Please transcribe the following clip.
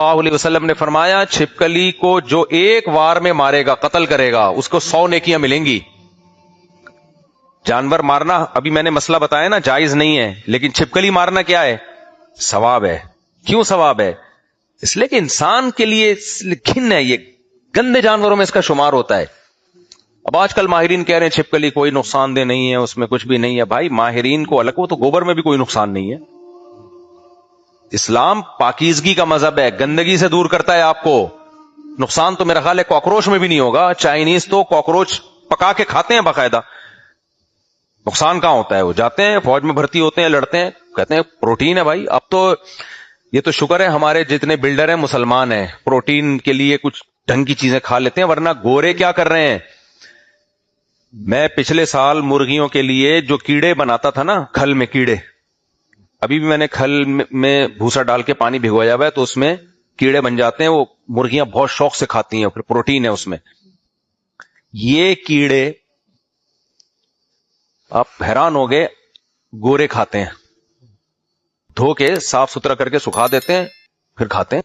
اللہ علیہ وسلم نے فرمایا چھپکلی کو جو ایک وار میں مارے گا، قتل کرے گا، اس کو 100 نیکیاں ملیں گی۔ جانور مارنا ابھی میں نے مسئلہ بتایا نا، جائز نہیں ہے، لیکن چھپکلی مارنا کیا ہے؟ ثواب ہے۔ کیوں ثواب ہے؟ اس لیے کہ انسان کے لیے گھن ہے، یہ گندے جانوروں میں اس کا شمار ہوتا ہے۔ اب آج کل ماہرین کہہ رہے ہیں چھپکلی کوئی نقصان دہ نہیں ہے، اس میں کچھ بھی نہیں ہے۔ بھائی ماہرین کو الگ، وہ تو گوبر میں بھی کوئی نقصان نہیں ہے۔ اسلام پاکیزگی کا مذہب ہے، گندگی سے دور کرتا ہے آپ کو۔ نقصان تو میرا خیال ہے کاکروچ میں بھی نہیں ہوگا۔ چائنیز تو کاکروچ پکا کے کھاتے ہیں باقاعدہ۔ نقصان کہاں ہوتا ہے؟ وہ جاتے ہیں فوج میں بھرتی ہوتے ہیں، لڑتے ہیں، کہتے ہیں پروٹین ہے بھائی۔ اب تو یہ تو شکر ہے ہمارے جتنے بلڈر ہیں مسلمان ہیں، پروٹین کے لیے کچھ ڈھنگ کی چیزیں کھا لیتے ہیں، ورنہ گورے کیا کر رہے ہیں؟ میں پچھلے سال مرغیوں کے لیے جو کیڑے بناتا تھا نا، کھل میں کیڑے، ابھی بھی میں نے کھل میں بھوسا ڈال کے پانی بھگویا ہوا ہے تو اس میں کیڑے بن جاتے ہیں، وہ مرغیاں بہت شوق سے کھاتی ہیں، پھر پروٹین ہے اس میں۔ یہ کیڑے آپ حیران ہو گئے، گورے کھاتے ہیں، دھو کے صاف ستھرا کر کے سکھا دیتے ہیں، پھر کھاتے ہیں۔